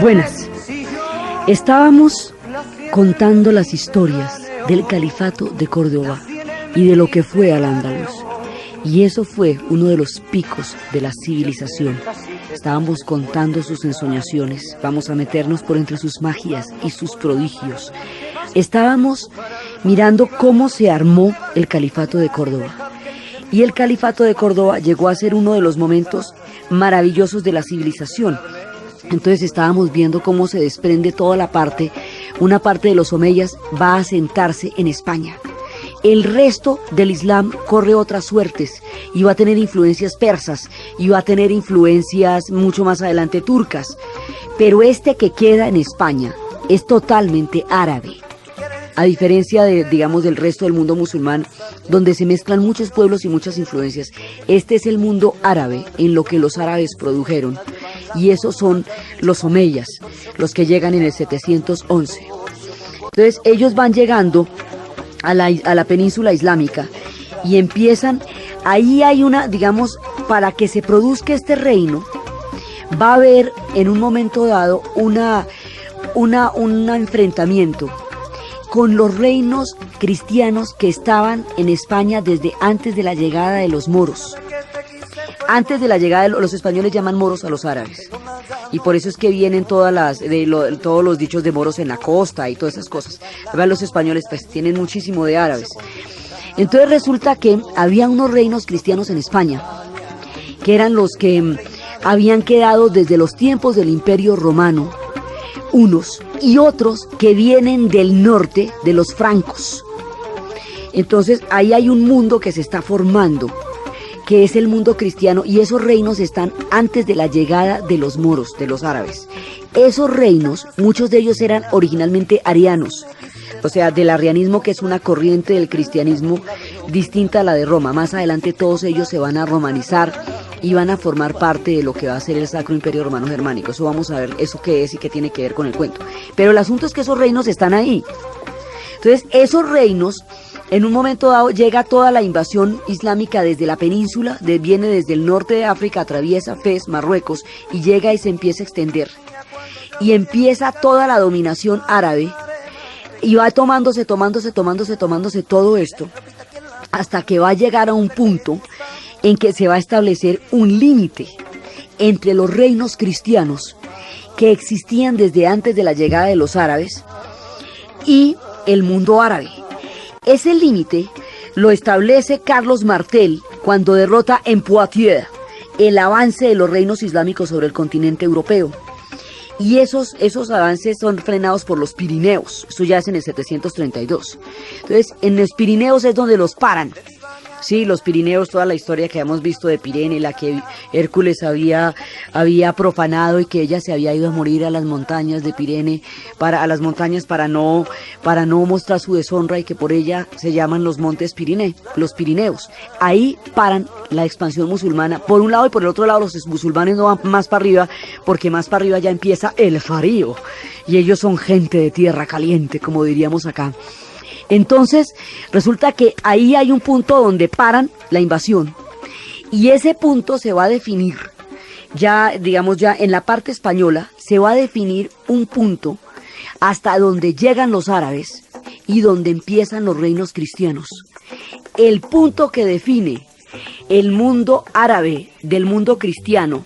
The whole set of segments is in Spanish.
Buenas. Estábamos contando las historias del Califato de Córdoba y de lo que fue Al-Ándalus. Y eso fue uno de los picos de la civilización. Estábamos contando sus ensoñaciones, vamos a meternos por entre sus magias y sus prodigios. Estábamos mirando cómo se armó el Califato de Córdoba. Y el Califato de Córdoba llegó a ser uno de los momentos maravillosos de la civilización. Entonces estábamos viendo cómo se desprende toda una parte de los omeyas va a asentarse en España. El resto del Islam corre otras suertes y va a tener influencias persas y va a tener influencias mucho más adelante turcas. Pero este que queda en España es totalmente árabe. A diferencia del resto del mundo musulmán, donde se mezclan muchos pueblos y muchas influencias, este es el mundo árabe en lo que los árabes produjeron. Y esos son los omeyas, los que llegan en el 711. Entonces ellos van llegando a la península islámica y empiezan, ahí hay para que se produzca este reino, va a haber en un momento dado un enfrentamiento con los reinos cristianos que estaban en España desde antes de la llegada de los moros. Antes de la llegada de los españoles llaman moros a los árabes. Y por eso es que vienen todos los dichos de moros en la costa y todas esas cosas. Los españoles pues tienen muchísimo de árabes. Entonces resulta que había unos reinos cristianos en España, que eran los que habían quedado desde los tiempos del Imperio Romano, unos y otros que vienen del norte de los francos. Entonces ahí hay un mundo que se está formando, que es el mundo cristiano, y esos reinos están antes de la llegada de los moros, de los árabes. Esos reinos, muchos de ellos eran originalmente arianos, o sea, del arrianismo, que es una corriente del cristianismo distinta a la de Roma. Más adelante todos ellos se van a romanizar y van a formar parte de lo que va a ser el Sacro Imperio Romano Germánico. Eso vamos a ver eso qué es y qué tiene que ver con el cuento. Pero el asunto es que esos reinos están ahí. Entonces, esos reinos, en un momento dado llega toda la invasión islámica desde la península, viene desde el norte de África, atraviesa Fez, Marruecos, y llega y se empieza a extender. Y empieza toda la dominación árabe, y va tomándose todo esto, hasta que va a llegar a un punto en que se va a establecer un límite entre los reinos cristianos que existían desde antes de la llegada de los árabes y el mundo árabe. Ese límite lo establece Carlos Martel cuando derrota en Poitiers el avance de los reinos islámicos sobre el continente europeo. Y esos avances son frenados por los Pirineos. Esto ya es en el 732. Entonces, en los Pirineos es donde los paran. Sí, los Pirineos, toda la historia que hemos visto de Pirene, la que Hércules había profanado y que ella se había ido a morir a las montañas de Pirene, para no mostrar su deshonra, y que por ella se llaman los montes los Pirineos. Ahí paran la expansión musulmana, por un lado, y por el otro lado los musulmanes no van más para arriba, porque más para arriba ya empieza el frío, y ellos son gente de tierra caliente, como diríamos acá. Entonces, resulta que ahí hay un punto donde paran la invasión, y ese punto se va a definir, ya en la parte española, se va a definir un punto hasta donde llegan los árabes y donde empiezan los reinos cristianos. El punto que define el mundo árabe del mundo cristiano,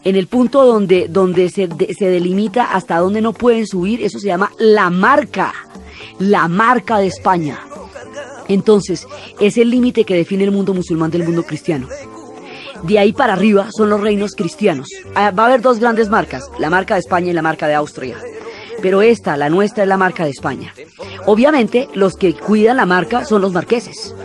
en el punto donde se delimita hasta donde no pueden subir, eso se llama la marca de España. Entonces, es el límite que define el mundo musulmán del mundo cristiano. De ahí para arriba son los reinos cristianos. Va a haber dos grandes marcas, la marca de España y la marca de Austria. Pero la nuestra, es la marca de España. Obviamente, los que cuidan la marca son los marqueses.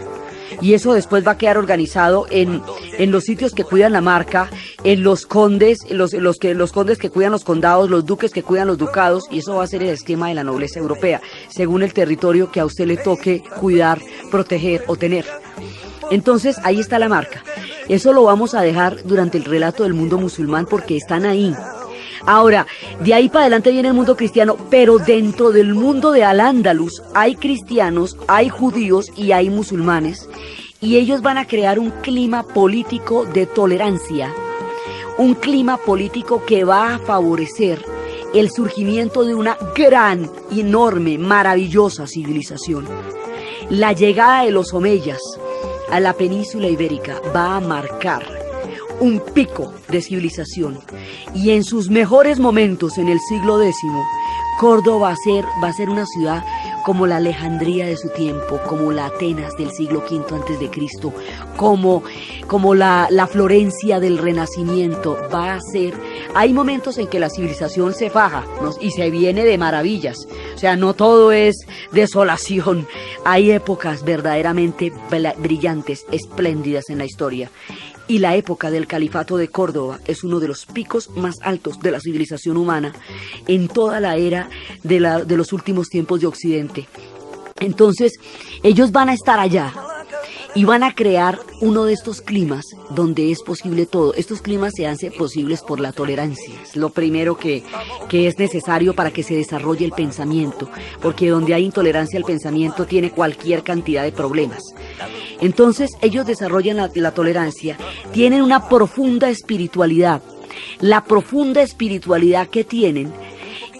Y eso después va a quedar organizado en los sitios que cuidan la marca, en los condes, los condes que cuidan los condados, los duques que cuidan los ducados, y eso va a ser el esquema de la nobleza europea, según el territorio que a usted le toque cuidar, proteger o tener. Entonces, ahí está la marca. Eso lo vamos a dejar durante el relato del mundo musulmán porque están ahí. Ahora, de ahí para adelante viene el mundo cristiano, pero dentro del mundo de Al-Ándalus hay cristianos, hay judíos y hay musulmanes, y ellos van a crear un clima político de tolerancia, un clima político que va a favorecer el surgimiento de una gran, enorme, maravillosa civilización. La llegada de los omeyas a la península ibérica va a marcar un pico de civilización, y en sus mejores momentos en el siglo X, Córdoba va a ser una ciudad como la Alejandría de su tiempo, como la Atenas del siglo V antes de Cristo, como la Florencia del Renacimiento. Va a ser, hay momentos en que la civilización se faja, ¿no? Y se viene de maravillas, o sea, no todo es desolación, hay épocas verdaderamente brillantes, espléndidas en la historia. Y la época del Califato de Córdoba es uno de los picos más altos de la civilización humana en toda la era de los últimos tiempos de Occidente. Entonces, ellos van a estar allá y van a crear uno de estos climas donde es posible todo. Estos climas se hacen posibles por la tolerancia. Es lo primero que es necesario para que se desarrolle el pensamiento, porque donde hay intolerancia al pensamiento tiene cualquier cantidad de problemas. Entonces ellos desarrollan la tolerancia, tienen una profunda espiritualidad. La profunda espiritualidad que tienen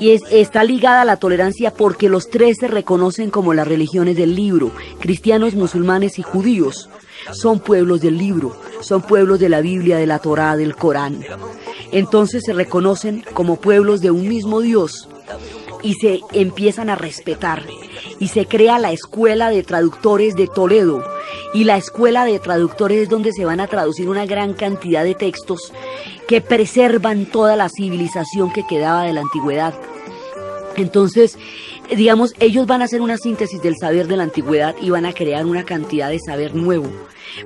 está ligada a la tolerancia porque los tres se reconocen como las religiones del libro. Cristianos, musulmanes y judíos son pueblos del libro, son pueblos de la Biblia, de la Torá, del Corán. Entonces se reconocen como pueblos de un mismo Dios y se empiezan a respetar. Y se crea la Escuela de Traductores de Toledo. Y la Escuela de Traductores es donde se van a traducir una gran cantidad de textos que preservan toda la civilización que quedaba de la antigüedad. Entonces, digamos, ellos van a hacer una síntesis del saber de la antigüedad y van a crear una cantidad de saber nuevo.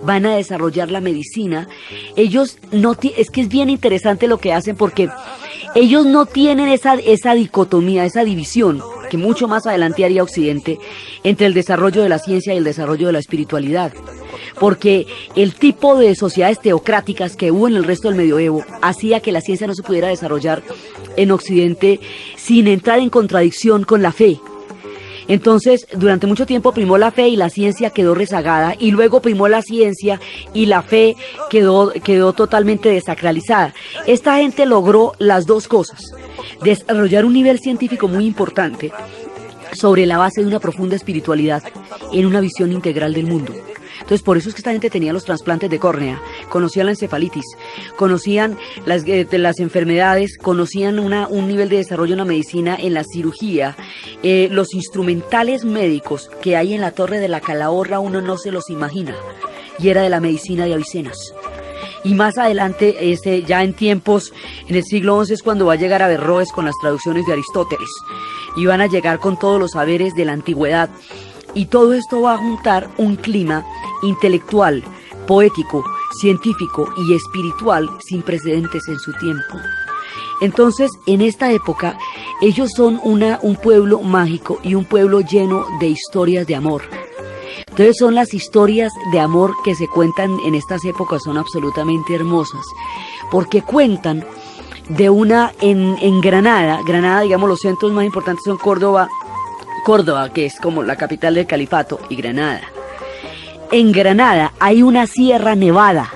Van a desarrollar la medicina. Ellos es que es bien interesante lo que hacen porque ellos no tienen esa dicotomía, esa división que mucho más adelante haría Occidente entre el desarrollo de la ciencia y el desarrollo de la espiritualidad. Porque el tipo de sociedades teocráticas que hubo en el resto del medioevo hacía que la ciencia no se pudiera desarrollar en Occidente sin entrar en contradicción con la fe. Entonces, durante mucho tiempo primó la fe y la ciencia quedó rezagada, y luego primó la ciencia y la fe quedó totalmente desacralizada. Esta gente logró las dos cosas: desarrollar un nivel científico muy importante sobre la base de una profunda espiritualidad en una visión integral del mundo. Entonces, por eso es que esta gente tenía los trasplantes de córnea, conocían la encefalitis, conocían las enfermedades, conocían un nivel de desarrollo en la medicina, en la cirugía. Los instrumentales médicos que hay en la Torre de la Calahorra uno no se los imagina, y era de la medicina de Avicenas. Y más adelante, ya en tiempos, en el siglo XI es cuando va a llegar Averroes con las traducciones de Aristóteles, y van a llegar con todos los saberes de la antigüedad. Y todo esto va a juntar un clima intelectual, poético, científico y espiritual sin precedentes en su tiempo. Entonces, en esta época, ellos son un pueblo mágico y un pueblo lleno de historias de amor. Entonces son las historias de amor que se cuentan en estas épocas, son absolutamente hermosas, porque cuentan de en Granada, digamos, los centros más importantes son Córdoba, que es como la capital del califato, y Granada. En Granada hay una sierra nevada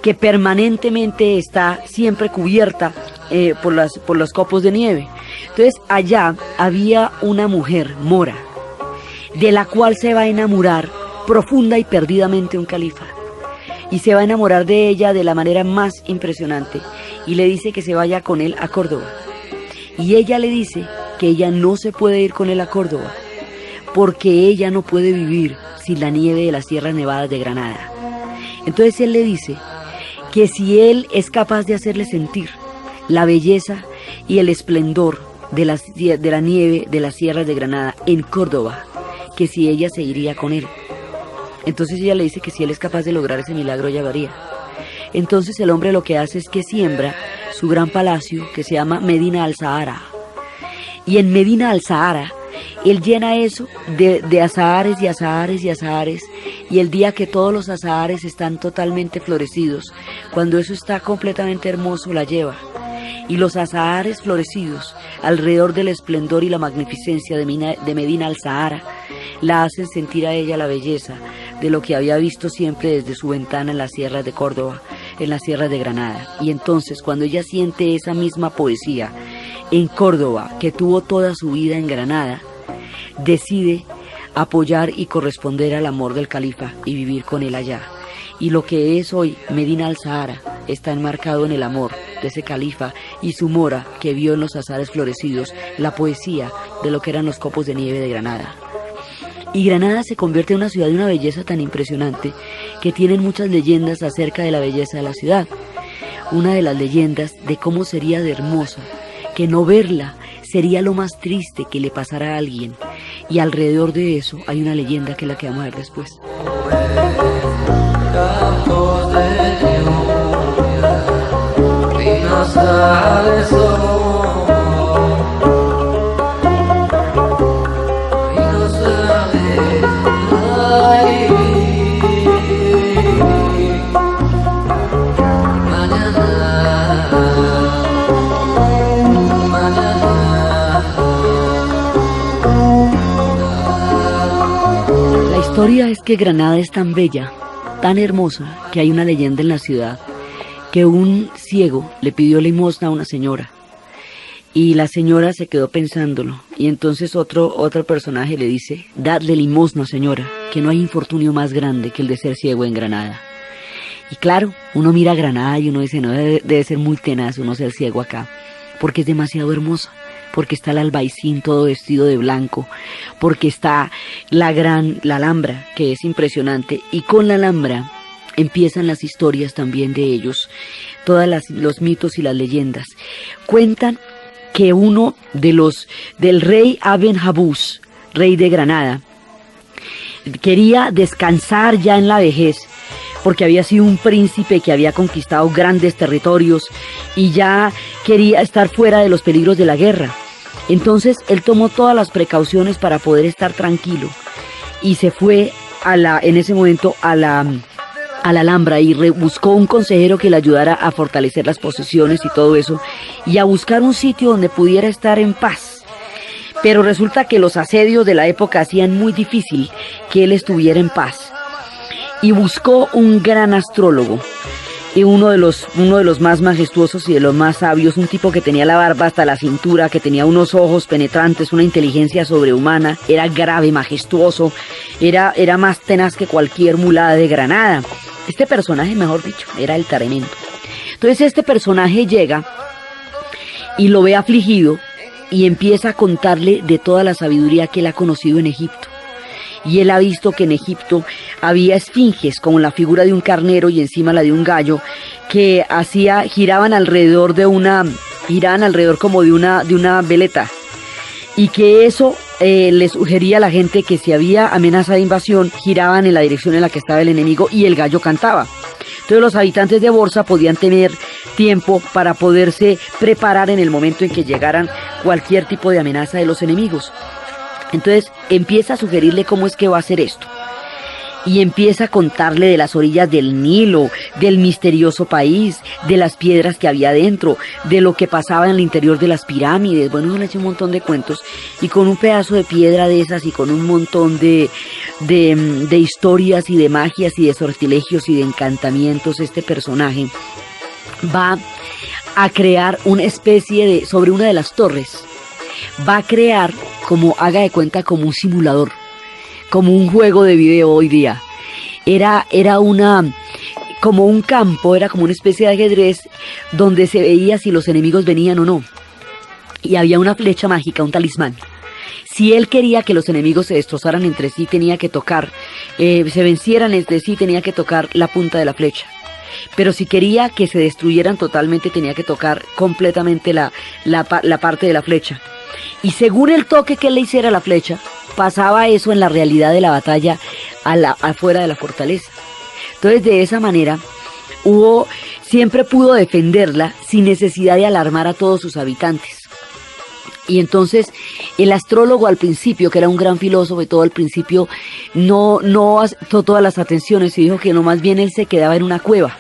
que permanentemente está siempre cubierta por los copos de nieve. Entonces allá había una mujer mora, de la cual se va a enamorar profunda y perdidamente un califa. Y se va a enamorar de ella de la manera más impresionante. Y le dice que se vaya con él a Córdoba. Y ella le dice que ella no se puede ir con él a Córdoba, porque ella no puede vivir sin la nieve de las Sierras Nevadas de Granada. Entonces él le dice que si él es capaz de hacerle sentir la belleza y el esplendor de la nieve de las Sierras de Granada en Córdoba, que si ella se iría con él. Entonces ella le dice que si él es capaz de lograr ese milagro, ella lo haría. Entonces el hombre lo que hace es que siembra su gran palacio que se llama Medina al-Sahara. Y en Medina al-Sahara, él llena eso de azahares y azahares y azahares. Y el día que todos los azahares están totalmente florecidos, cuando eso está completamente hermoso, la lleva. Y los azahares florecidos, alrededor del esplendor y la magnificencia de Medina al-Sahara, la hacen sentir a ella la belleza de lo que había visto siempre desde su ventana en las sierras de Córdoba, en las sierras de Granada. Y entonces, cuando ella siente esa misma poesía, en Córdoba, que tuvo toda su vida en Granada, decide apoyar y corresponder al amor del califa y vivir con él allá. Y lo que es hoy Medina al Sahara está enmarcado en el amor de ese califa y su mora que vio en los azares florecidos la poesía de lo que eran los copos de nieve de Granada. Y Granada se convierte en una ciudad de una belleza tan impresionante que tienen muchas leyendas acerca de la belleza de la ciudad. Una de las leyendas de cómo sería de hermosa, que no verla sería lo más triste que le pasara a alguien. Y alrededor de eso hay una leyenda que es la que vamos a ver después. La historia es que Granada es tan bella, tan hermosa, que hay una leyenda en la ciudad que un ciego le pidió limosna a una señora y la señora se quedó pensándolo y entonces otro personaje le dice: dadle limosna, señora, que no hay infortunio más grande que el de ser ciego en Granada. Y claro, uno mira a Granada y uno dice: no, debe ser muy tenaz uno ser ciego acá, porque es demasiado hermosa, porque está el Albaicín todo vestido de blanco, porque está la Alhambra, que es impresionante, y con la Alhambra empiezan las historias también de ellos, los mitos y las leyendas. Cuentan que uno del rey Aben Habuz, rey de Granada, quería descansar ya en la vejez, porque había sido un príncipe que había conquistado grandes territorios y ya quería estar fuera de los peligros de la guerra. Entonces él tomó todas las precauciones para poder estar tranquilo y se fue en ese momento a la Alhambra y buscó un consejero que le ayudara a fortalecer las posesiones y todo eso y a buscar un sitio donde pudiera estar en paz. Pero resulta que los asedios de la época hacían muy difícil que él estuviera en paz y buscó un gran astrólogo y uno de los más majestuosos y de los más sabios, un tipo que tenía la barba hasta la cintura, que tenía unos ojos penetrantes, una inteligencia sobrehumana, era grave, majestuoso, era más tenaz que cualquier mulada de Granada. Este personaje, mejor dicho, era el tremendo. Entonces este personaje llega y lo ve afligido y empieza a contarle de toda la sabiduría que él ha conocido en Egipto. Y él ha visto que en Egipto había esfinges como la figura de un carnero y encima la de un gallo que giraban alrededor como de una veleta, y que eso le sugería a la gente que si había amenaza de invasión giraban en la dirección en la que estaba el enemigo y el gallo cantaba. Entonces los habitantes de Borsa podían tener tiempo para poderse preparar en el momento en que llegaran cualquier tipo de amenaza de los enemigos. Entonces empieza a sugerirle cómo es que va a hacer esto. Y empieza a contarle de las orillas del Nilo, del misterioso país, de las piedras que había dentro, de lo que pasaba en el interior de las pirámides. Bueno, le eché un montón de cuentos. Y con un pedazo de piedra de esas y con un montón de historias y de magias y de sortilegios y de encantamientos, este personaje va a crear una especie sobre una de las torres. Va a crear, como haga de cuenta, como un simulador, como un juego de video hoy día. Era como un campo, era como una especie de ajedrez donde se veía si los enemigos venían o no. Y había una flecha mágica, un talismán. Si él quería que los enemigos se destrozaran entre sí, tenía que tocar, se vencieran entre sí, tenía que tocar la punta de la flecha. Pero si quería que se destruyeran totalmente, tenía que tocar completamente la parte de la flecha. Y según el toque que él le hiciera a la flecha, pasaba eso en la realidad de la batalla afuera de la fortaleza. Entonces, de esa manera, siempre pudo defenderla sin necesidad de alarmar a todos sus habitantes. Y entonces, el astrólogo al principio, que era un gran filósofo y todo al principio, no aceptó todas las atenciones y dijo que no, más bien él se quedaba en una cueva.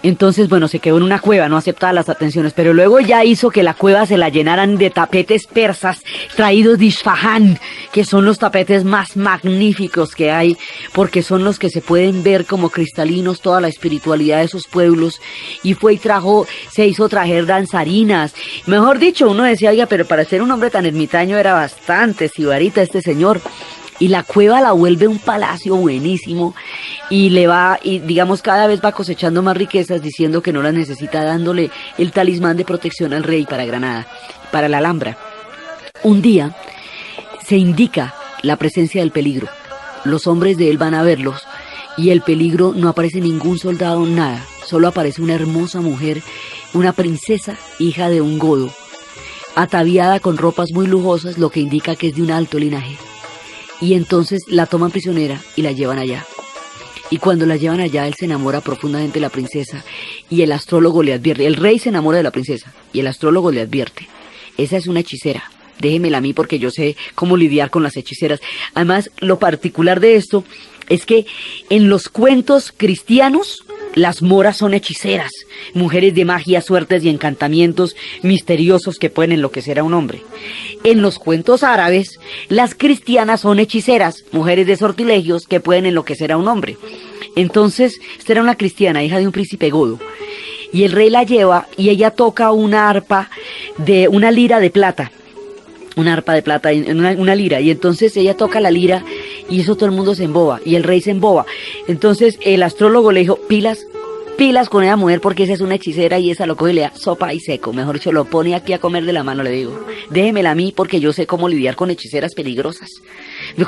Entonces, bueno, se quedó en una cueva, no aceptaba las atenciones, pero luego ya hizo que la cueva se la llenaran de tapetes persas traídos de Isfahán, que son los tapetes más magníficos que hay, porque son los que se pueden ver como cristalinos toda la espiritualidad de esos pueblos, y fue y se hizo trajer danzarinas. Mejor dicho, uno decía, oiga, pero para ser un hombre tan ermitaño era bastante sibarita este señor. Y la cueva la vuelve un palacio buenísimo y digamos, cada vez va cosechando más riquezas, diciendo que no las necesita, dándole el talismán de protección al rey para Granada, para la Alhambra. Un día se indica la presencia del peligro. Los hombres de él van a verlos y el peligro, no aparece ningún soldado, nada. Solo aparece una hermosa mujer, una princesa, hija de un godo, ataviada con ropas muy lujosas, lo que indica que es de un alto linaje. Y entonces la toman prisionera y la llevan allá. Y cuando la llevan allá, él se enamora profundamente de la princesa y el astrólogo le advierte. El rey se enamora de la princesa y el astrólogo le advierte: esa es una hechicera, déjemela a mí porque yo sé cómo lidiar con las hechiceras. Además, lo particular de esto es que en los cuentos cristianos, las moras son hechiceras, mujeres de magia, suertes y encantamientos misteriosos que pueden enloquecer a un hombre. En los cuentos árabes, las cristianas son hechiceras, mujeres de sortilegios que pueden enloquecer a un hombre. Entonces, esta era una cristiana, hija de un príncipe godo, y el rey la lleva y ella toca una arpa de una lira de plata. Una arpa de plata, una lira, y entonces ella toca la lira y eso todo el mundo se emboba, y el rey se emboba. Entonces el astrólogo le dijo: pilas con esa mujer porque esa es una hechicera y esa lo coge y le da sopa y seco, mejor dicho, lo pone aquí a comer de la mano, le digo. Déjemela a mí porque yo sé cómo lidiar con hechiceras peligrosas.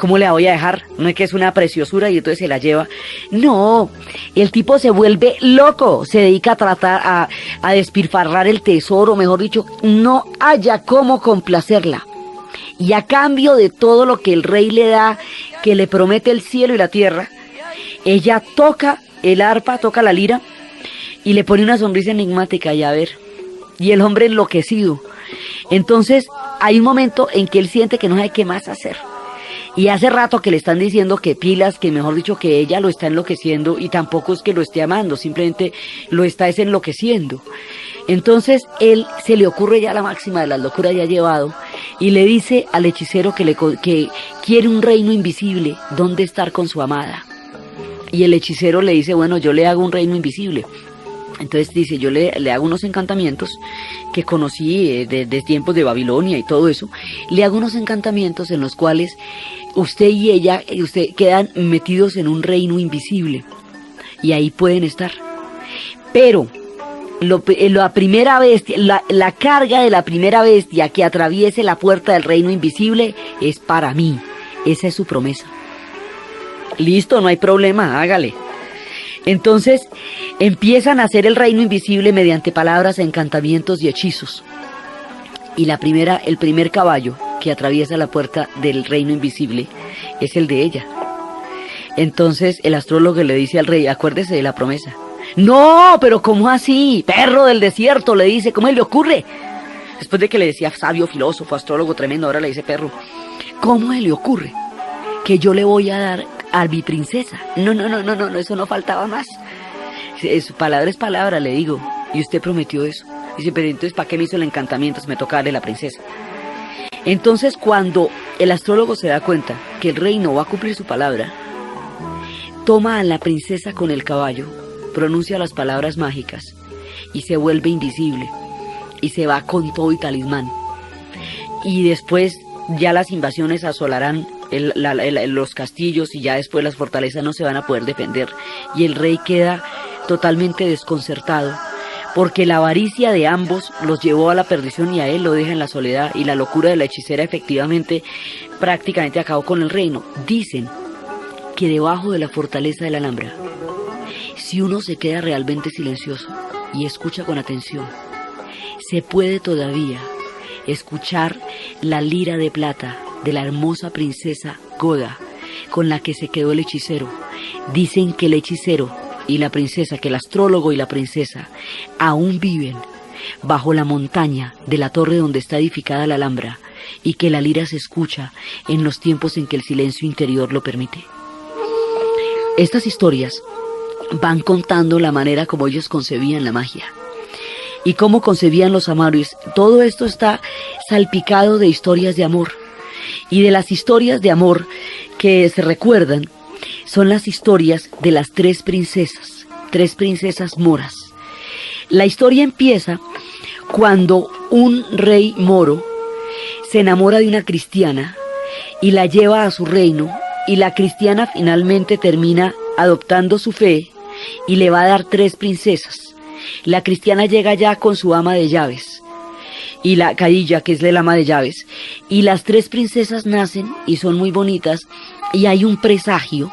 ¿Cómo le voy a dejar? No es que es una preciosura y entonces se la lleva. No, el tipo se vuelve loco, se dedica a tratar a despilfarrar el tesoro, mejor dicho, no haya cómo complacerla. Y a cambio de todo lo que el rey le da, que le promete el cielo y la tierra, ella toca el arpa, toca la lira y le pone una sonrisa enigmática y a ver, y el hombre enloquecido. Entonces hay un momento en que él siente que no sabe qué más hacer. Y hace rato que le están diciendo que pilas, que mejor dicho que ella lo está enloqueciendo y tampoco es que lo esté amando, simplemente lo está enloqueciendo. Entonces él se le ocurre ya la máxima de las locuras ya llevado y le dice al hechicero que quiere un reino invisible donde estar con su amada. Y el hechicero le dice: bueno, yo le hago un reino invisible. Entonces dice: yo le hago unos encantamientos que conocí de tiempos de Babilonia y todo eso. Le hago unos encantamientos en los cuales usted y ella quedan metidos en un reino invisible y ahí pueden estar. Pero la primera bestia, la carga de la primera bestia que atraviese la puerta del reino invisible es para mí. Esa es su promesa. Listo, no hay problema, hágale. Entonces empiezan a hacer el reino invisible mediante palabras, encantamientos y hechizos. Y el primer caballo que atraviesa la puerta del reino invisible es el de ella. Entonces el astrólogo le dice al rey: acuérdese de la promesa. No, pero ¿cómo así? Perro del desierto, le dice, ¿cómo le ocurre? Después de que le decía sabio, filósofo, astrólogo tremendo, ahora le dice perro. ¿Cómo le ocurre que yo le voy a dar a mi princesa? No, eso no faltaba más. Palabra es palabra, le digo. Y usted prometió eso. Dice: pero entonces, ¿para qué me hizo el encantamiento si me toca darle la princesa? Entonces, cuando el astrólogo se da cuenta que el rey no va a cumplir su palabra, toma a la princesa con el caballo, pronuncia las palabras mágicas y se vuelve invisible y se va con todo y talismán. Y después ya las invasiones asolarán los castillos y ya después las fortalezas no se van a poder defender y el rey queda totalmente desconcertado porque la avaricia de ambos los llevó a la perdición y a él lo deja en la soledad, y la locura de la hechicera efectivamente prácticamente acabó con el reino. Dicen que debajo de la fortaleza de la Alhambra, si uno se queda realmente silencioso y escucha con atención, se puede todavía escuchar la lira de plata de la hermosa princesa Goda con la que se quedó el hechicero. Dicen que el hechicero y la princesa, que el astrólogo y la princesa aún viven bajo la montaña de la torre donde está edificada la Alhambra y que la lira se escucha en los tiempos en que el silencio interior lo permite. Estas historias van contando la manera como ellos concebían la magia y cómo concebían los amores. Todo esto está salpicado de historias de amor, y de las historias de amor que se recuerdan son las historias de las tres princesas moras. La historia empieza cuando un rey moro se enamora de una cristiana y la lleva a su reino, y la cristiana finalmente termina adoptando su fe y le va a dar 3 princesas. La cristiana llega ya con su ama de llaves, y la Khadija, que es el ama de llaves, y las 3 princesas nacen y son muy bonitas, y hay un presagio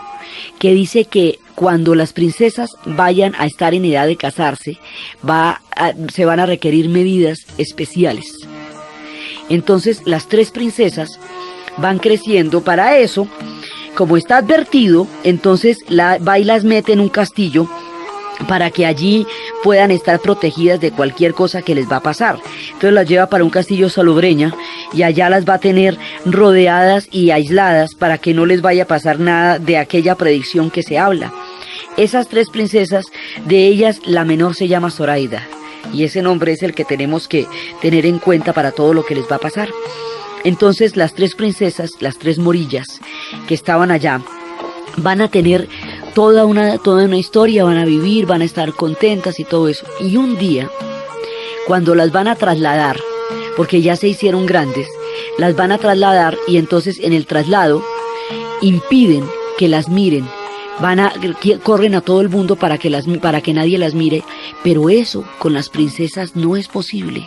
que dice que cuando las princesas vayan a estar en edad de casarse, se van a requerir medidas especiales. Entonces las 3 princesas van creciendo. Para eso, como está advertido, entonces va y las mete en un castillo para que allí puedan estar protegidas de cualquier cosa que les va a pasar. Entonces las lleva para un castillo Salobreña, y allá las va a tener rodeadas y aisladas para que no les vaya a pasar nada de aquella predicción que se habla. Esas 3 princesas, de ellas la menor se llama Zoraida, y ese nombre es el que tenemos que tener en cuenta para todo lo que les va a pasar. Entonces las 3 princesas, las 3 morillas que estaban allá, van a tener toda una historia, van a vivir, van a estar contentas y todo eso. Y un día, cuando las van a trasladar, porque ya se hicieron grandes, las van a trasladar, y entonces en el traslado impiden que las miren, corren a todo el mundo para que nadie las mire, pero eso con las princesas no es posible.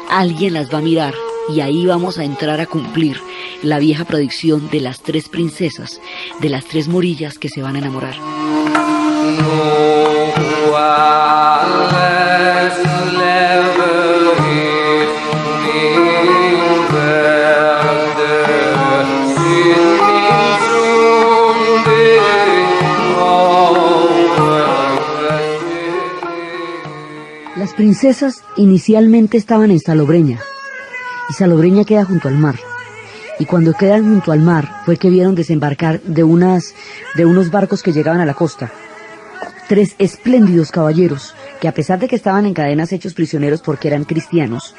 Alguien las va a mirar, y ahí vamos a entrar a cumplir la vieja predicción de las 3 princesas, de las 3 morillas que se van a enamorar. Las princesas inicialmente estaban en Salobreña, y Salobreña queda junto al mar. Y cuando quedan junto al mar fue que vieron desembarcar de unos barcos que llegaban a la costa 3 espléndidos caballeros que, a pesar de que estaban en cadenas hechos prisioneros porque eran cristianos,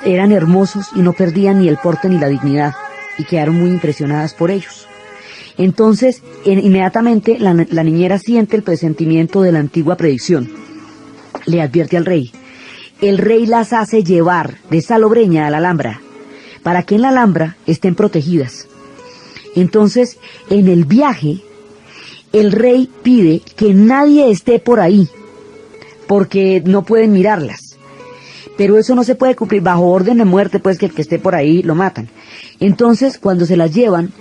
eran hermosos y no perdían ni el porte ni la dignidad, y quedaron muy impresionadas por ellos. Entonces inmediatamente la niñera siente el presentimiento de la antigua predicción. Le advierte al rey. El rey las hace llevar de Salobreña a la Alhambra, para que en la Alhambra estén protegidas. Entonces, en el viaje, el rey pide que nadie esté por ahí, porque no pueden mirarlas. Pero eso no se puede cumplir, bajo orden de muerte, pues que el que esté por ahí lo matan. Entonces, cuando se las llevan,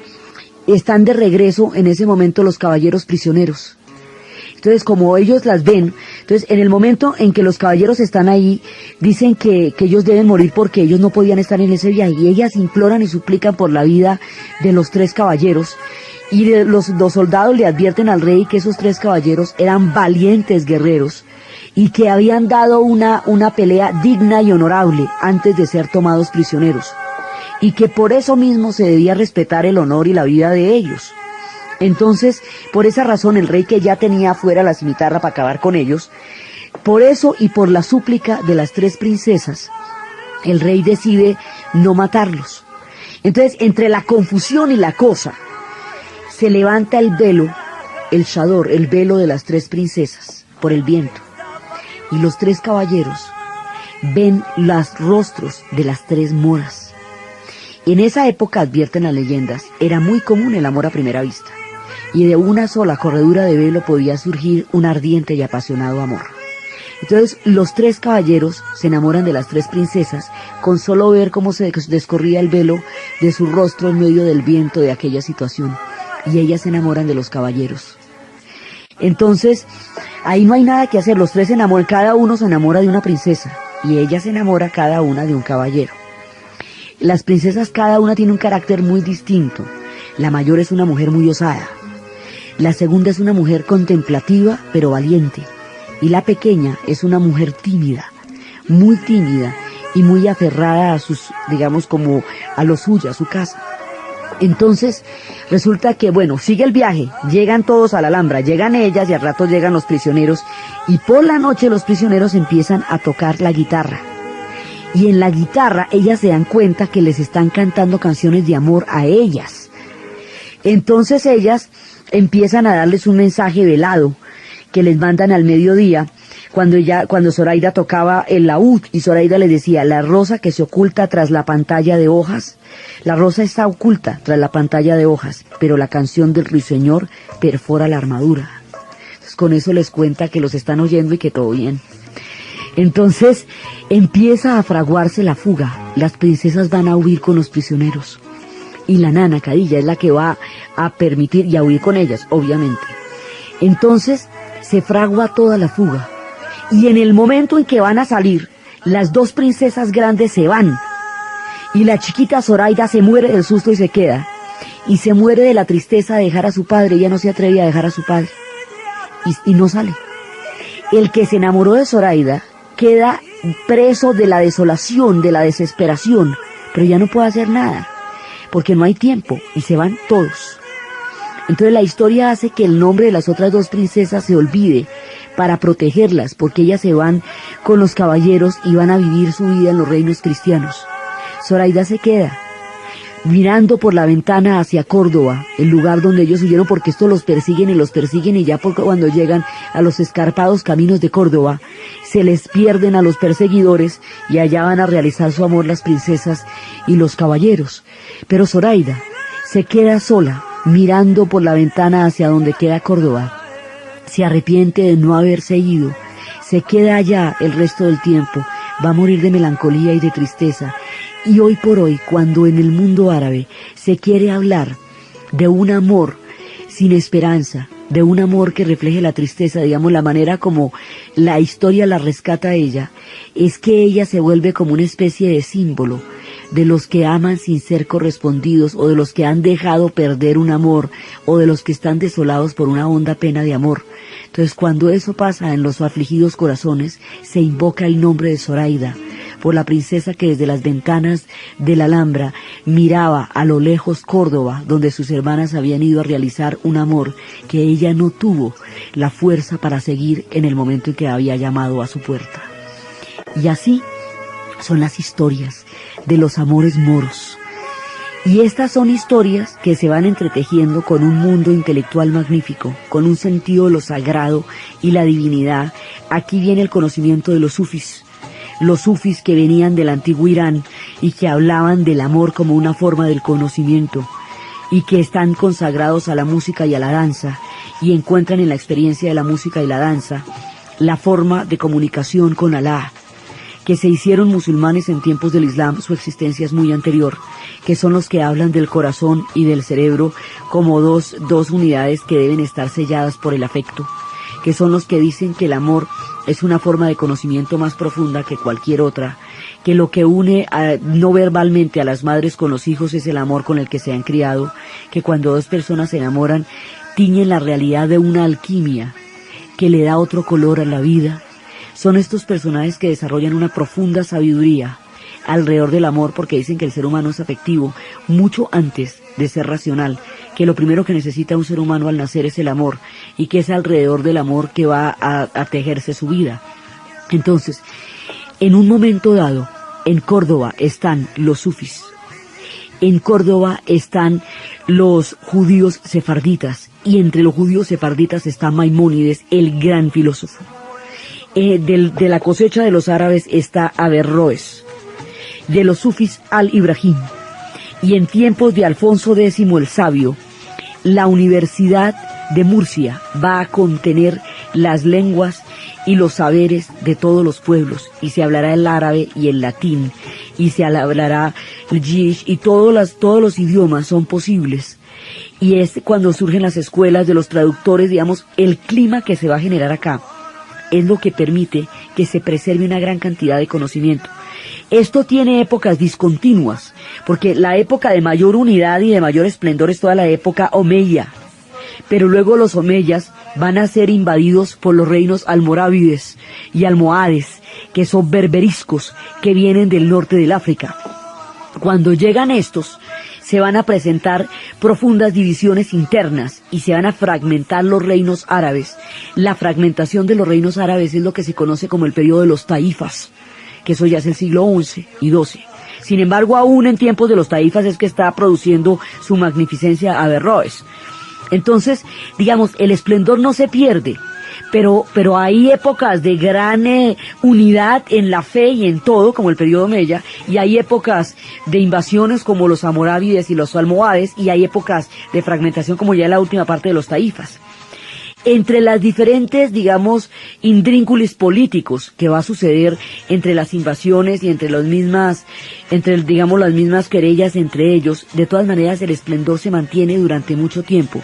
están de regreso en ese momento los caballeros prisioneros. Entonces, como ellos las ven, entonces en el momento en que los caballeros están ahí, dicen que ellos deben morir porque ellos no podían estar en ese viaje, y ellas imploran y suplican por la vida de los 3 caballeros, y los soldados le advierten al rey que esos 3 caballeros eran valientes guerreros, y que habían dado una pelea digna y honorable antes de ser tomados prisioneros, y que por eso mismo se debía respetar el honor y la vida de ellos. Entonces, por esa razón, el rey, que ya tenía afuera la cimitarra para acabar con ellos, por eso y por la súplica de las 3 princesas, el rey decide no matarlos. Entonces, entre la confusión y la cosa, se levanta el velo, el chador, el velo de las 3 princesas, por el viento, y los 3 caballeros ven los rostros de las 3 moras. En esa época, advierten las leyendas, era muy común el amor a primera vista, y de una sola corredura de velo podía surgir un ardiente y apasionado amor. Entonces los 3 caballeros se enamoran de las 3 princesas con solo ver cómo se descorría el velo de su rostro en medio del viento de aquella situación, y ellas se enamoran de los caballeros. Entonces ahí no hay nada que hacer, los 3 se enamoran, cada uno se enamora de una princesa, y ella se enamora cada una de un caballero. Las princesas cada una tiene un carácter muy distinto. La mayor es una mujer muy osada, la segunda es una mujer contemplativa pero valiente, y la pequeña es una mujer tímida, muy tímida y muy aferrada a sus, digamos, como a lo suyo, a su casa. Entonces, resulta que, bueno, sigue el viaje, llegan todos a la Alhambra, llegan ellas y al rato llegan los prisioneros, y por la noche los prisioneros empiezan a tocar la guitarra. Y en la guitarra ellas se dan cuenta que les están cantando canciones de amor a ellas. Entonces ellas empiezan a darles un mensaje velado que les mandan al mediodía, cuando Zoraida tocaba el laúd, y Zoraida les decía: la rosa que se oculta tras la pantalla de hojas, la rosa está oculta tras la pantalla de hojas, pero la canción del ruiseñor perfora la armadura. Entonces, con eso les cuenta que los están oyendo y que todo bien. Entonces empieza a fraguarse la fuga, las princesas van a huir con los prisioneros, y la nana Cadilla es la que va a permitir y a huir con ellas, obviamente. Entonces se fragua toda la fuga, y en el momento en que van a salir, las dos princesas grandes se van, y la chiquita Zoraida se muere del susto y se queda, y se muere de la tristeza de dejar a su padre. Ella no se atreve a dejar a su padre, y no sale. El que se enamoró de Zoraida queda preso de la desolación, de la desesperación, pero ya no puede hacer nada, porque no hay tiempo, y se van todos. Entonces la historia hace que el nombre de las otras dos princesas se olvide para protegerlas, porque ellas se van con los caballeros y van a vivir su vida en los reinos cristianos. Zoraida se queda mirando por la ventana hacia Córdoba, el lugar donde ellos huyeron, porque estos los persiguen, y ya cuando llegan a los escarpados caminos de Córdoba, se les pierden a los perseguidores, y allá van a realizar su amor las princesas y los caballeros. Pero Zoraida se queda sola, mirando por la ventana hacia donde queda Córdoba. Se arrepiente de no haberse ido, se queda allá el resto del tiempo, va a morir de melancolía y de tristeza. Y hoy por hoy, cuando en el mundo árabe se quiere hablar de un amor sin esperanza, de un amor que refleje la tristeza, digamos, la manera como la historia la rescata a ella, es que ella se vuelve como una especie de símbolo de los que aman sin ser correspondidos, o de los que han dejado perder un amor, o de los que están desolados por una honda pena de amor. Entonces, cuando eso pasa en los afligidos corazones, se invoca el nombre de Zoraida, por la princesa que desde las ventanas de la Alhambra miraba a lo lejos Córdoba, donde sus hermanas habían ido a realizar un amor que ella no tuvo la fuerza para seguir en el momento en que había llamado a su puerta. Y así son las historias de los amores moros. Y estas son historias que se van entretejiendo con un mundo intelectual magnífico, con un sentido de lo sagrado y la divinidad. Aquí viene el conocimiento de los sufis que venían del antiguo Irán y que hablaban del amor como una forma del conocimiento, y que están consagrados a la música y a la danza, y encuentran en la experiencia de la música y la danza la forma de comunicación con Alá, que se hicieron musulmanes en tiempos del Islam. Su existencia es muy anterior, que son los que hablan del corazón y del cerebro como dos unidades que deben estar selladas por el afecto, que son los que dicen que el amor es una forma de conocimiento más profunda que cualquier otra, que lo que une no verbalmente a las madres con los hijos es el amor con el que se han criado, que cuando dos personas se enamoran tiñen la realidad de una alquimia que le da otro color a la vida. Son estos personajes que desarrollan una profunda sabiduría alrededor del amor, porque dicen que el ser humano es afectivo mucho antes de ser racional, que lo primero que necesita un ser humano al nacer es el amor, y que es alrededor del amor que va a tejerse su vida. Entonces, en un momento dado, en Córdoba están los sufis, en Córdoba están los judíos sefarditas, y entre los judíos sefarditas está Maimónides, el gran filósofo. De la cosecha de los árabes está Averroes, de los sufis Al-Ibrahim, y en tiempos de Alfonso X el Sabio, la Universidad de Murcia va a contener las lenguas y los saberes de todos los pueblos, y se hablará el árabe y el latín, y se hablará el yiddish, y todos los idiomas son posibles. Y es cuando surgen las escuelas de los traductores, digamos, el clima que se va a generar acá es lo que permite que se preserve una gran cantidad de conocimiento. Esto tiene épocas discontinuas, porque la época de mayor unidad y de mayor esplendor es toda la época omeya, pero luego los omeyas van a ser invadidos por los reinos almorávides y almohades, que son berberiscos, que vienen del norte del África. Cuando llegan estos, se van a presentar profundas divisiones internas y se van a fragmentar los reinos árabes. La fragmentación de los reinos árabes es lo que se conoce como el periodo de los taifas, que eso ya es el siglo XI y XII. Sin embargo, aún en tiempos de los taifas es que está produciendo su magnificencia Averroes. Entonces, digamos, el esplendor no se pierde, pero hay épocas de gran unidad en la fe y en todo, como el periodo Omeya, y hay épocas de invasiones como los almorávides y los almohades, y hay épocas de fragmentación como ya en la última parte de los taifas. Entre las diferentes, digamos, intrínculos políticos que va a suceder entre las invasiones y entre las mismas querellas entre ellos, de todas maneras el esplendor se mantiene durante mucho tiempo.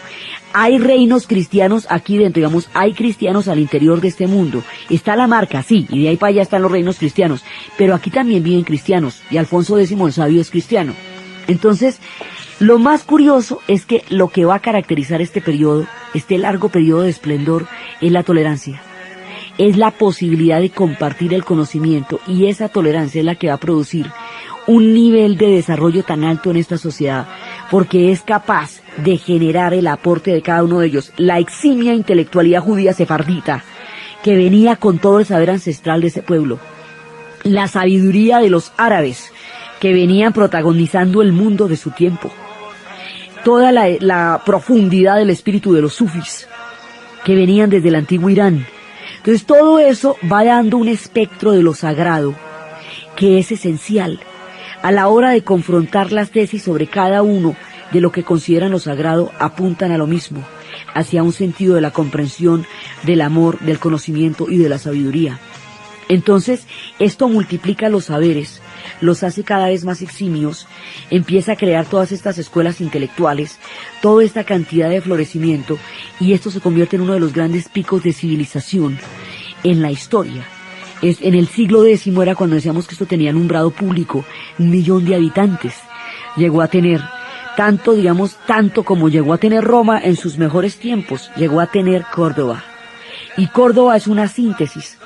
Hay reinos cristianos aquí dentro, digamos, hay cristianos al interior de este mundo. Está la marca, sí, y de ahí para allá están los reinos cristianos, pero aquí también viven cristianos, y Alfonso X el Sabio es cristiano. Entonces, lo más curioso es que lo que va a caracterizar este periodo, este largo periodo de esplendor, es la tolerancia. Es la posibilidad de compartir el conocimiento, y esa tolerancia es la que va a producir un nivel de desarrollo tan alto en esta sociedad, porque es capaz de generar el aporte de cada uno de ellos. La eximia intelectualidad judía sefardita, que venía con todo el saber ancestral de ese pueblo. La sabiduría de los árabes, que venían protagonizando el mundo de su tiempo. Toda la profundidad del espíritu de los sufis, que venían desde el antiguo Irán. Entonces todo eso va dando un espectro de lo sagrado, que es esencial a la hora de confrontar las tesis sobre cada uno de lo que consideran lo sagrado, apuntan a lo mismo, hacia un sentido de la comprensión, del amor, del conocimiento y de la sabiduría. Entonces, esto multiplica los saberes, los hace cada vez más eximios, empieza a crear todas estas escuelas intelectuales, toda esta cantidad de florecimiento, y esto se convierte en uno de los grandes picos de civilización en la historia. En el siglo X era cuando decíamos que esto tenía nombrado público, 1 millón de habitantes. Llegó a tener tanto como llegó a tener Roma en sus mejores tiempos, llegó a tener Córdoba. Y Córdoba es una síntesis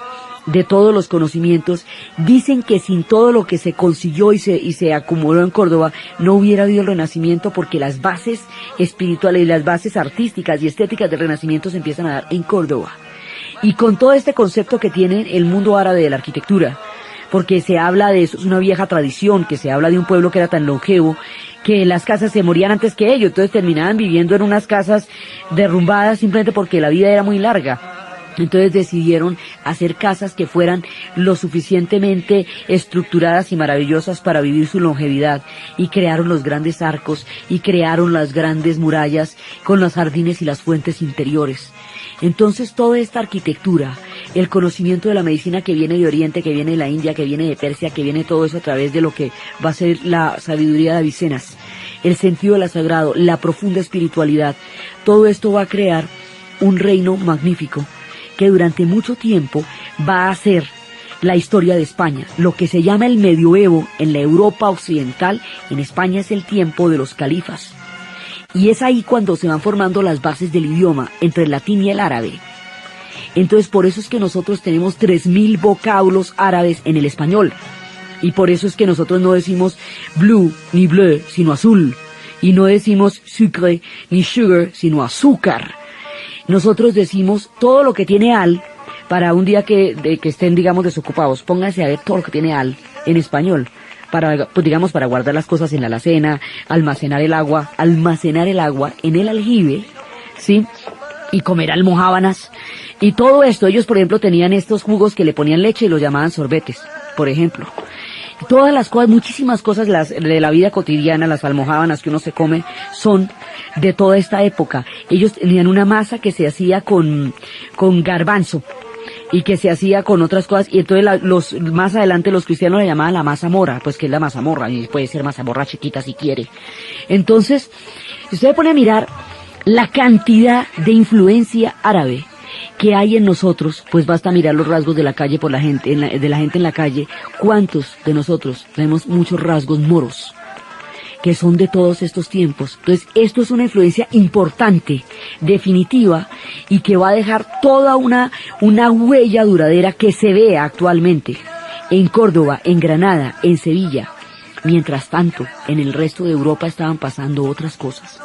de todos los conocimientos. Dicen que sin todo lo que se consiguió y se acumuló en Córdoba, no hubiera habido el Renacimiento, porque las bases espirituales y las bases artísticas y estéticas del Renacimiento se empiezan a dar en Córdoba. Y con todo este concepto que tiene el mundo árabe de la arquitectura, porque se habla de eso, es una vieja tradición, que se habla de un pueblo que era tan longevo, que las casas se morían antes que ellos, entonces terminaban viviendo en unas casas derrumbadas simplemente porque la vida era muy larga. Entonces decidieron hacer casas que fueran lo suficientemente estructuradas y maravillosas para vivir su longevidad, y crearon los grandes arcos y crearon las grandes murallas con los jardines y las fuentes interiores. Entonces toda esta arquitectura, el conocimiento de la medicina que viene de Oriente, que viene de la India, que viene de Persia, que viene todo eso a través de lo que va a ser la sabiduría de Avicenas, el sentido de lo sagrado, la profunda espiritualidad, todo esto va a crear un reino magnífico que durante mucho tiempo va a ser la historia de España. Lo que se llama el medioevo en la Europa occidental, en España es el tiempo de los califas. Y es ahí cuando se van formando las bases del idioma, entre el latín y el árabe. Entonces por eso es que nosotros tenemos 3000 vocablos árabes en el español. Y por eso es que nosotros no decimos blue ni bleu, sino azul. Y no decimos sucre ni sugar, sino azúcar. Nosotros decimos todo lo que tiene al, para un día que estén, digamos, desocupados, pónganse a ver todo lo que tiene al en español, para, pues, digamos, para guardar las cosas en la alacena, almacenar el agua en el aljibe, ¿sí? Y comer almojábanas, y todo esto. Ellos, por ejemplo, tenían estos jugos que le ponían leche y los llamaban sorbetes, por ejemplo. Todas las cosas, muchísimas cosas de la vida cotidiana, las almojábanas que uno se come, son de toda esta época. Ellos tenían una masa que se hacía con garbanzo y que se hacía con otras cosas, y entonces más adelante los cristianos le llamaban la masa mora, pues que es la masa morra, y puede ser masa morra chiquita si quiere. Entonces, si usted pone a mirar la cantidad de influencia árabe que hay en nosotros, pues basta mirar los rasgos de la calle por la gente, de la gente en la calle. ¿Cuántos de nosotros tenemos muchos rasgos moros que son de todos estos tiempos? Entonces, esto es una influencia importante, definitiva, y que va a dejar toda una huella duradera que se ve actualmente en Córdoba, en Granada, en Sevilla. Mientras tanto, en el resto de Europa estaban pasando otras cosas.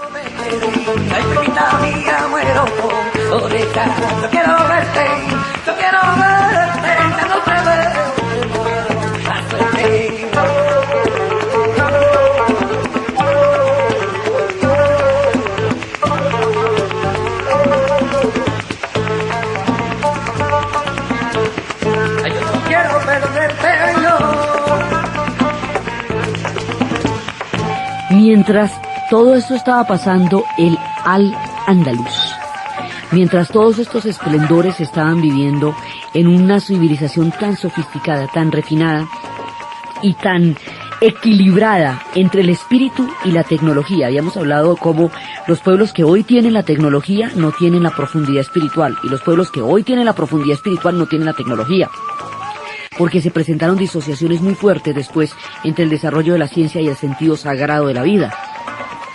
Mientras todo esto estaba pasando, el Al-Ándalus, mientras todos estos esplendores estaban viviendo en una civilización tan sofisticada, tan refinada y tan equilibrada entre el espíritu y la tecnología. Habíamos hablado de cómo los pueblos que hoy tienen la tecnología no tienen la profundidad espiritual, y los pueblos que hoy tienen la profundidad espiritual no tienen la tecnología, porque se presentaron disociaciones muy fuertes después entre el desarrollo de la ciencia y el sentido sagrado de la vida.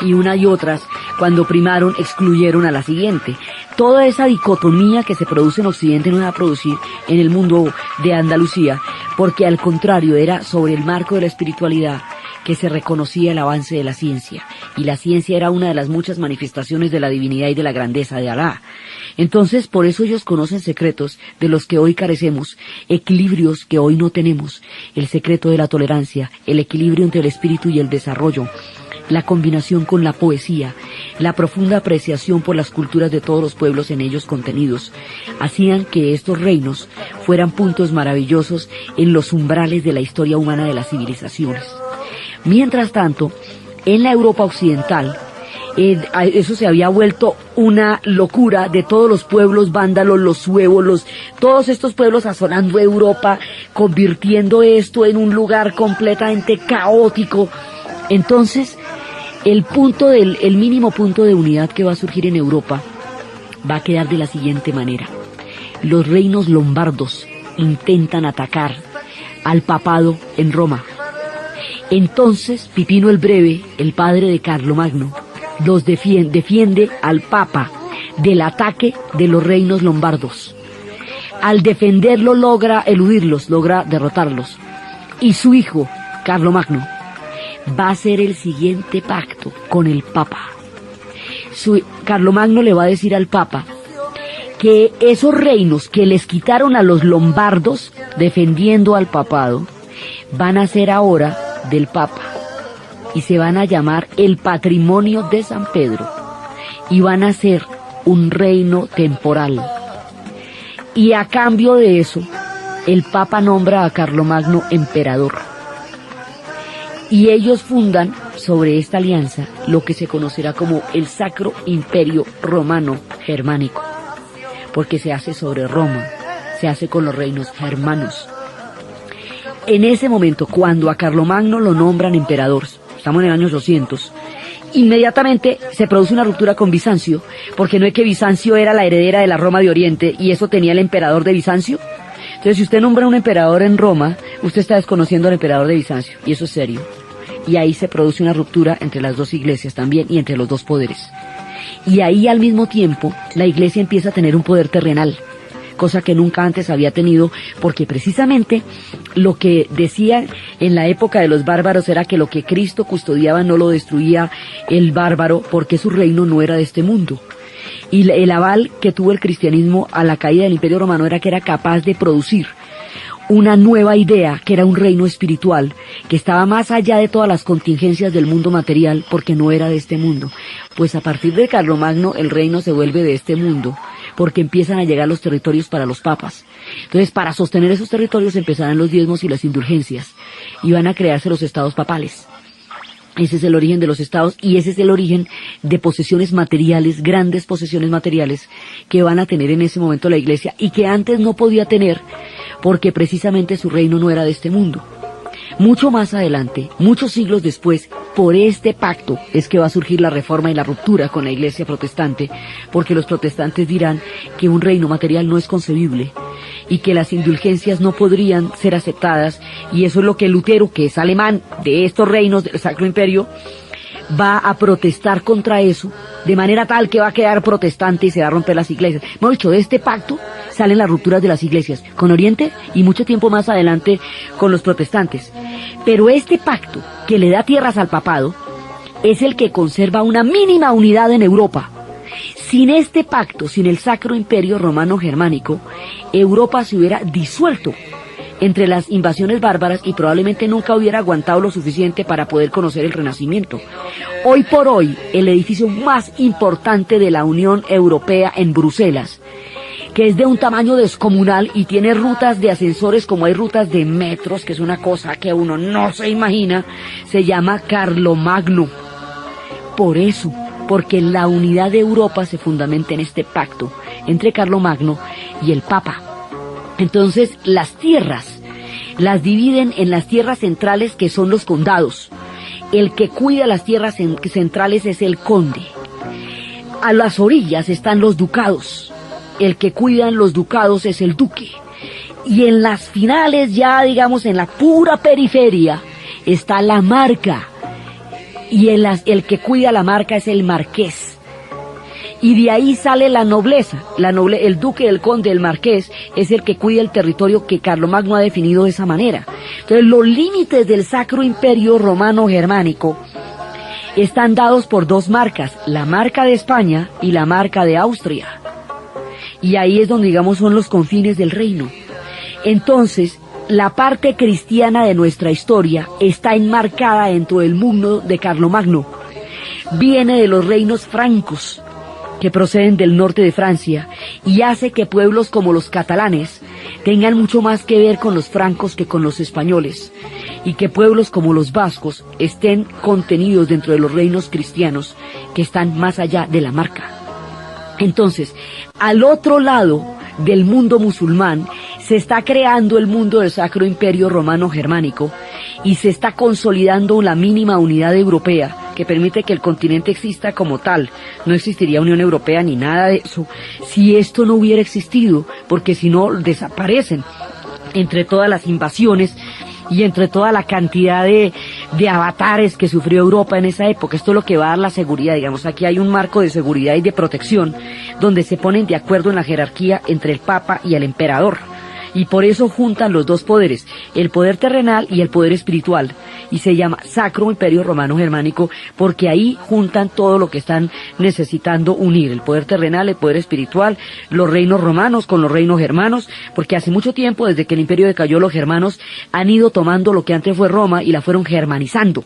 Y una y otras, cuando primaron, excluyeron a la siguiente. Toda esa dicotomía que se produce en Occidente no se va a producir en el mundo de Andalucía, porque al contrario era sobre el marco de la espiritualidad que se reconocía el avance de la ciencia, y la ciencia era una de las muchas manifestaciones de la divinidad y de la grandeza de Alá. Entonces, por eso ellos conocen secretos de los que hoy carecemos, equilibrios que hoy no tenemos, el secreto de la tolerancia, el equilibrio entre el espíritu y el desarrollo, la combinación con la poesía, la profunda apreciación por las culturas de todos los pueblos en ellos contenidos, hacían que estos reinos fueran puntos maravillosos en los umbrales de la historia humana de las civilizaciones. Mientras tanto, en la Europa occidental, eso se había vuelto una locura de todos los pueblos vándalos, los suevos, todos estos pueblos asolando Europa, convirtiendo esto en un lugar completamente caótico. Entonces, el mínimo punto de unidad que va a surgir en Europa va a quedar de la siguiente manera. Los reinos lombardos intentan atacar al papado en Roma. Entonces, Pipino el Breve, el padre de Carlomagno, los defiende al Papa del ataque de los reinos lombardos. Al defenderlo logra eludirlos, logra derrotarlos. Y su hijo, Carlomagno, va a hacer el siguiente pacto con el Papa. Carlomagno le va a decir al Papa que esos reinos que les quitaron a los lombardos defendiendo al papado van a ser ahora del Papa y se van a llamar el patrimonio de San Pedro y van a ser un reino temporal. Y a cambio de eso, el Papa nombra a Carlomagno emperador. Y ellos fundan sobre esta alianza lo que se conocerá como el Sacro Imperio Romano Germánico, porque se hace sobre Roma, se hace con los reinos germanos. En ese momento, cuando a Carlomagno lo nombran emperador, estamos en el año 800, inmediatamente se produce una ruptura con Bizancio, porque no es que Bizancio era la heredera de la Roma de Oriente y eso tenía el emperador de Bizancio. Entonces, si usted nombra un emperador en Roma, usted está desconociendo al emperador de Bizancio, y eso es serio. Y ahí se produce una ruptura entre las dos iglesias también y entre los dos poderes. Y ahí al mismo tiempo la iglesia empieza a tener un poder terrenal, cosa que nunca antes había tenido, porque precisamente lo que decían en la época de los bárbaros era que lo que Cristo custodiaba no lo destruía el bárbaro, porque su reino no era de este mundo. Y el aval que tuvo el cristianismo a la caída del Imperio Romano era que era capaz de producir una nueva idea, que era un reino espiritual, que estaba más allá de todas las contingencias del mundo material, porque no era de este mundo. Pues a partir de Carlomagno el reino se vuelve de este mundo, porque empiezan a llegar los territorios para los papas. Entonces, para sostener esos territorios empezarán los diezmos y las indulgencias, y van a crearse los estados papales. Ese es el origen de los estados, y ese es el origen de posesiones materiales, grandes posesiones materiales, que van a tener en ese momento la iglesia, y que antes no podía tener, porque precisamente su reino no era de este mundo. Mucho más adelante, muchos siglos después, por este pacto es que va a surgir la reforma y la ruptura con la iglesia protestante, porque los protestantes dirán que un reino material no es concebible y que las indulgencias no podrían ser aceptadas, y eso es lo que Lutero, que es alemán de estos reinos del Sacro Imperio, va a protestar contra eso, de manera tal que va a quedar protestante y se va a romper las iglesias. Hemos dicho, de este pacto salen las rupturas de las iglesias, con Oriente y mucho tiempo más adelante con los protestantes. Pero este pacto que le da tierras al papado es el que conserva una mínima unidad en Europa. Sin este pacto, sin el Sacro Imperio Romano Germánico, Europa se hubiera disuelto entre las invasiones bárbaras y probablemente nunca hubiera aguantado lo suficiente para poder conocer el Renacimiento. Hoy por hoy, el edificio más importante de la Unión Europea en Bruselas, que es de un tamaño descomunal y tiene rutas de ascensores como hay rutas de metros, que es una cosa que uno no se imagina, se llama Carlomagno. Por eso, porque la unidad de Europa se fundamenta en este pacto entre Carlomagno y el Papa. Entonces, las tierras las dividen en las tierras centrales, que son los condados. El que cuida las tierras centrales es el conde. A las orillas están los ducados. El que cuida los ducados es el duque. Y en las finales, ya digamos en la pura periferia, está la marca. Y el que cuida la marca es el marqués. Y de ahí sale la nobleza. El duque, el conde, el marqués es el que cuida el territorio que Carlomagno ha definido de esa manera. Entonces, los límites del Sacro Imperio Romano Germánico están dados por dos marcas, la marca de España y la marca de Austria. Y ahí es donde, digamos, son los confines del reino. Entonces, la parte cristiana de nuestra historia está enmarcada dentro del mundo de Carlomagno. Viene de los reinos francos, que proceden del norte de Francia, y hace que pueblos como los catalanes tengan mucho más que ver con los francos que con los españoles, y que pueblos como los vascos estén contenidos dentro de los reinos cristianos que están más allá de la marca. Entonces, al otro lado del mundo musulmán se está creando el mundo del Sacro Imperio Romano Germánico y se está consolidando la mínima unidad europea que permite que el continente exista como tal. No existiría Unión Europea ni nada de eso si esto no hubiera existido, porque si no desaparecen entre todas las invasiones y entre toda la cantidad de avatares que sufrió Europa en esa época. Esto es lo que va a dar la seguridad, digamos. Aquí hay un marco de seguridad y de protección donde se ponen de acuerdo en la jerarquía entre el Papa y el Emperador. Y por eso juntan los dos poderes, el poder terrenal y el poder espiritual. Y se llama Sacro Imperio Romano Germánico porque ahí juntan todo lo que están necesitando unir, el poder terrenal, el poder espiritual, los reinos romanos con los reinos germanos, porque hace mucho tiempo, desde que el imperio decayó, los germanos han ido tomando lo que antes fue Roma y la fueron germanizando.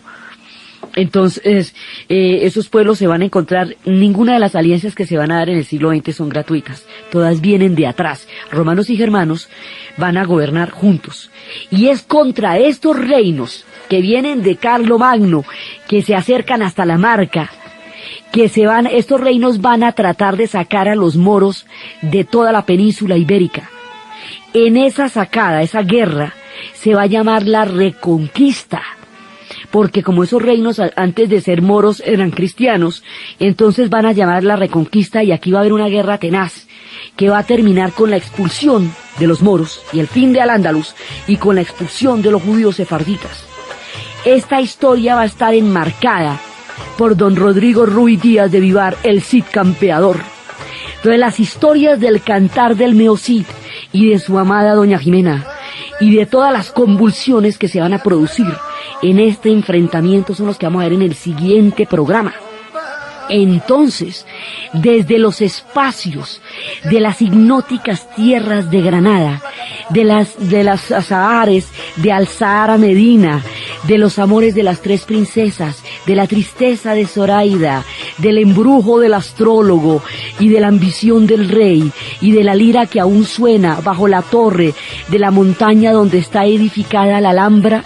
Entonces, esos pueblos se van a encontrar, ninguna de las alianzas que se van a dar en el siglo XX son gratuitas, todas vienen de atrás. Romanos y germanos van a gobernar juntos. Y es contra estos reinos que vienen de Carlomagno, que se acercan hasta la marca, estos reinos van a tratar de sacar a los moros de toda la península ibérica. En esa sacada, esa guerra, se va a llamar la Reconquista. Porque como esos reinos antes de ser moros eran cristianos, entonces van a llamar la Reconquista y aquí va a haber una guerra tenaz que va a terminar con la expulsión de los moros y el fin de Al-Ándalus y con la expulsión de los judíos sefarditas. Esta historia va a estar enmarcada por don Rodrigo Ruiz Díaz de Vivar, el Cid campeador. Entonces las historias del cantar del Meo Cid y de su amada doña Jimena y de todas las convulsiones que se van a producir en este enfrentamiento son los que vamos a ver en el siguiente programa. Entonces, desde los espacios de las ignóticas tierras de Granada, de las azahares de Alzahara Medina, de los amores de las tres princesas, de la tristeza de Zoraida, del embrujo del astrólogo y de la ambición del rey y de la lira que aún suena bajo la torre de la montaña donde está edificada la Alhambra,